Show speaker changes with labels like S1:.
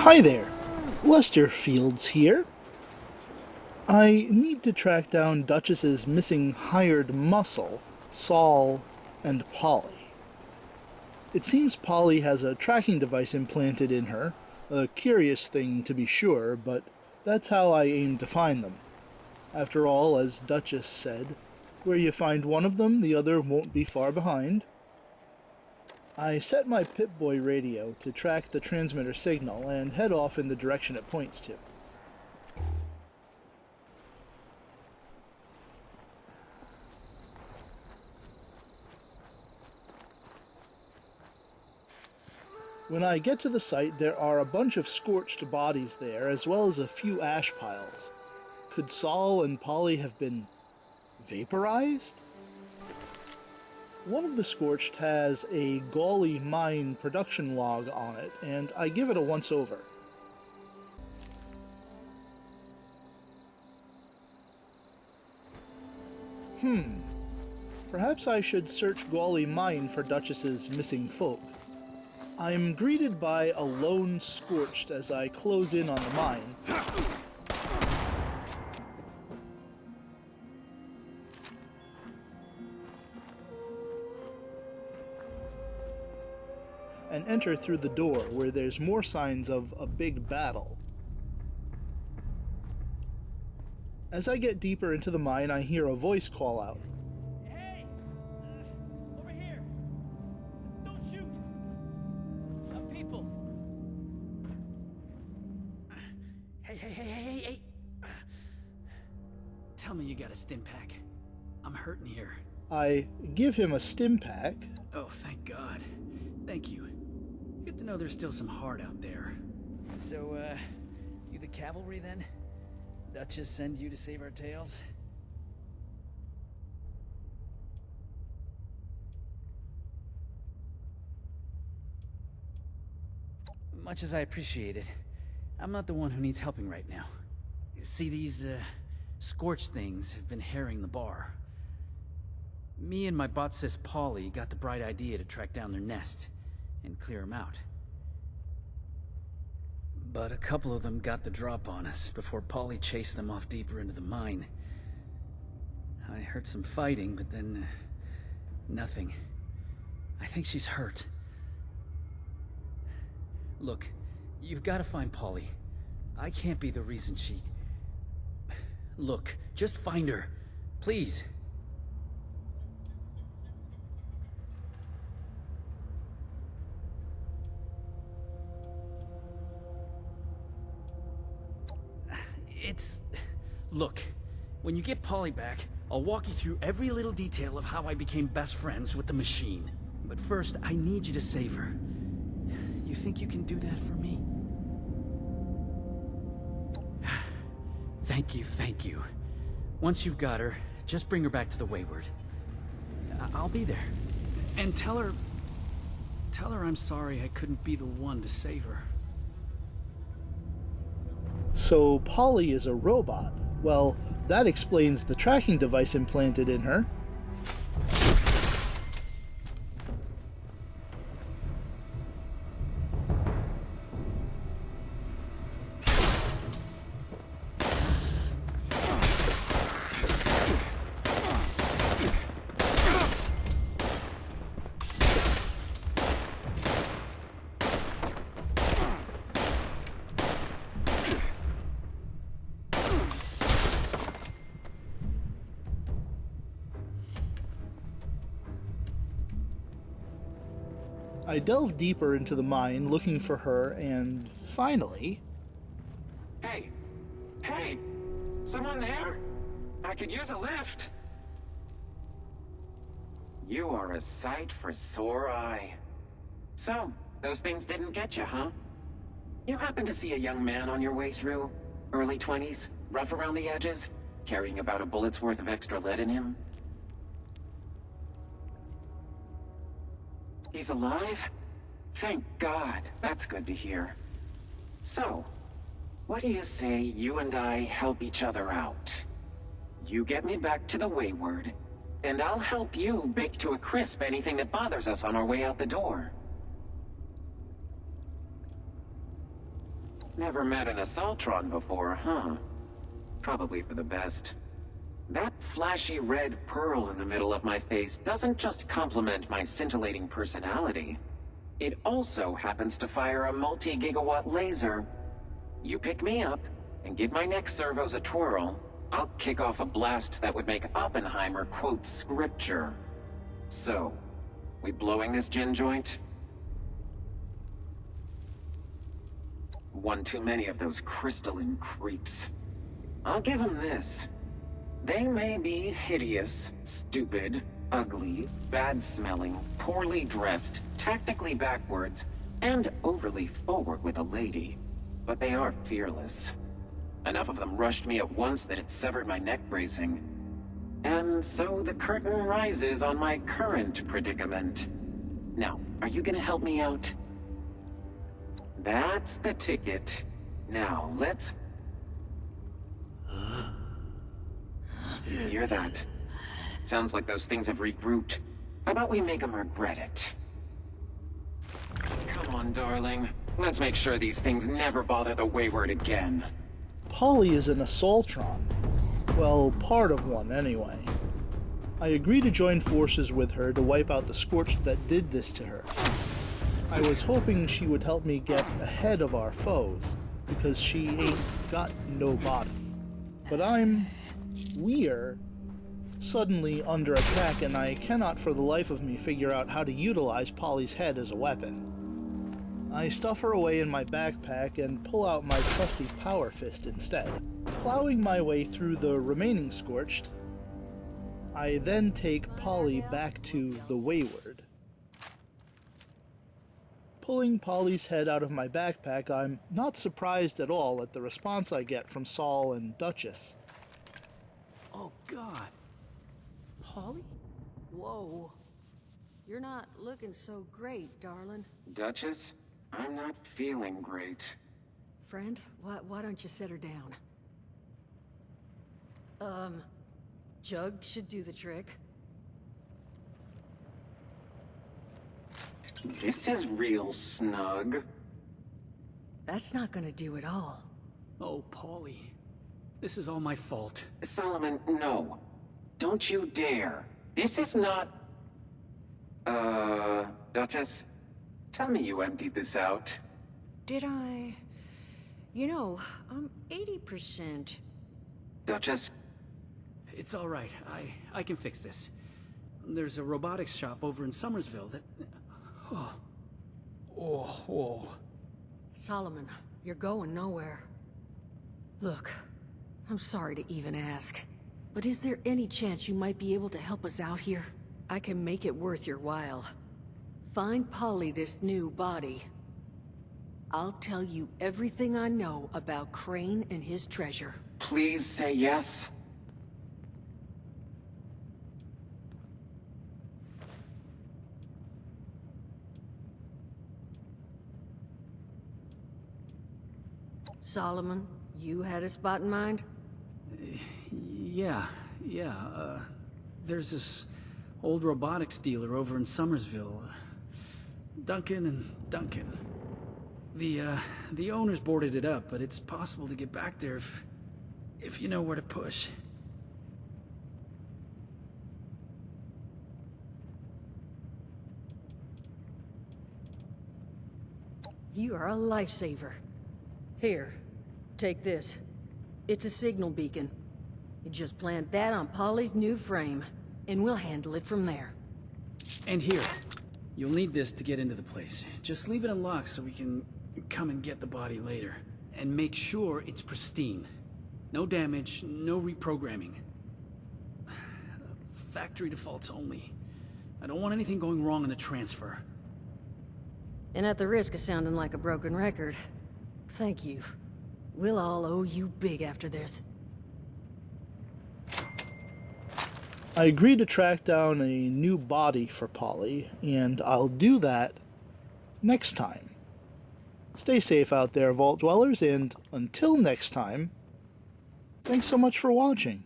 S1: Hi there, Lester Fields here. I need to track down Duchess's missing hired muscle, Saul and Polly. It seems Polly has a tracking device implanted in her, a curious thing to be sure, but that's how I aim to find them. After all, as Duchess said, where you find one of them, the other won't be far behind. I set my Pip-Boy radio to track the transmitter signal and head off in the direction it points to. When I get to the site, there are a bunch of scorched bodies there, as well as a few ash piles. Could Saul and Polly have been vaporized? One of the scorched has a Gawley mine production log on it, and I give it a once-over. Perhaps I should search Gawley mine for Duchess's missing folk. I'm greeted by a lone scorched as I close in on the mine. And enter through the door where there's more signs of a big battle. As I get deeper into the mine, I hear a voice call out.
S2: Hey! Over here! Don't shoot! Some people! Hey! Tell me you got a stim pack. I'm hurting here.
S1: I give him a stim pack.
S2: Oh, thank God. Thank you. Good to know there's still some heart out there. So, you the cavalry then? Duchess send you to save our tails? Much as I appreciate it, I'm not the one who needs helping right now. See, these, scorched things have been harrying the bar. Me and my bot sis Polly got the bright idea to track down their nest and clear them out. But a couple of them got the drop on us before Polly chased them off deeper into the mine. I heard some fighting, but then nothing. I think she's hurt. Look, you've got to find Polly. I can't be the reason she... Look, just find her. Please. Look, when you get Polly back, I'll walk you through every little detail of how I became best friends with the machine. But first, I need you to save her. You think you can do that for me? Thank you. Once you've got her, just bring her back to the Wayward. I'll be there. And tell her I'm sorry I couldn't be the one to save her.
S1: So Polly is a robot. Well, that explains the tracking device implanted in her. I delve deeper into the mine looking for her, and finally...
S3: Hey! Someone there? I could use a lift. You are a sight for sore eye. So, those things didn't get you, huh? You happen to see a young man on your way through? Early 20s, rough around the edges, carrying about a bullet's worth of extra lead in him? He's alive? Thank God. That's good to hear. So, what do you say you and I help each other out? You get me back to the Wayward, and I'll help you bake to a crisp anything that bothers us on our way out the door. Never met an Assaultron before, huh? Probably for the best. That flashy red pearl in the middle of my face doesn't just complement my scintillating personality. It also happens to fire a multi-gigawatt laser. You pick me up, and give my neck servos a twirl, I'll kick off a blast that would make Oppenheimer quote scripture. So, we blowing this gin joint? One too many of those crystalline creeps. I'll give them this. They may be hideous, stupid, ugly, bad-smelling, poorly dressed, tactically backwards, and overly forward with a lady. But they are fearless. Enough of them rushed me at once that it severed my neck bracing. And so the curtain rises on my current predicament. Now, are you gonna help me out? That's the ticket. Now, let's... Hear that? Sounds like those things have regrouped. How about we make them regret it? Come on, darling. Let's make sure these things never bother the Wayward again.
S1: Polly is an Assaultron. Well, part of one, anyway. I agree to join forces with her to wipe out the Scorched that did this to her. I was hoping she would help me get ahead of our foes, because she ain't got no body. But we're suddenly under attack, and I cannot for the life of me figure out how to utilize Polly's head as a weapon. I stuff her away in my backpack and pull out my trusty power fist instead. Plowing my way through the remaining Scorched, I then take Polly back to the Wayward. Pulling Polly's head out of my backpack, I'm not surprised at all at the response I get from Saul and Duchess.
S2: Oh, God. Polly?
S4: Whoa. You're not looking so great, darling.
S3: Duchess, I'm not feeling great.
S4: Friend, why don't you sit her down? Jug should do the trick.
S3: This is real snug.
S4: That's not gonna do it all.
S2: Oh, Polly. This is all my fault.
S3: Solomon, no. Don't you dare. This is not... Duchess? Tell me you emptied this out.
S4: Did I? You know, I'm 80%.
S3: Duchess?
S2: It's all right. I can fix this. There's a robotics shop over in Somersville that... Oh.
S4: Solomon, you're going nowhere. Look, I'm sorry to even ask, but is there any chance you might be able to help us out here? I can make it worth your while. Find Polly this new body. I'll tell you everything I know about Crane and his treasure.
S3: Please say yes.
S4: Solomon, you had a spot in mind?
S2: Yeah. There's this old robotics dealer over in Somersville. Duncan and Duncan. The owners boarded it up, but it's possible to get back there if you know where to push.
S4: You are a lifesaver. Here, take this. It's a signal beacon. You just plant that on Polly's new frame, and we'll handle it from there.
S2: And here, you'll need this to get into the place. Just leave it unlocked so we can come and get the body later. And make sure it's pristine. No damage, no reprogramming. Factory defaults only. I don't want anything going wrong in the transfer.
S4: And at the risk of sounding like a broken record, thank you. We'll all owe you big after this.
S1: I agree to track down a new body for Polly, and I'll do that next time. Stay safe out there, Vault Dwellers, and until next time, thanks so much for watching.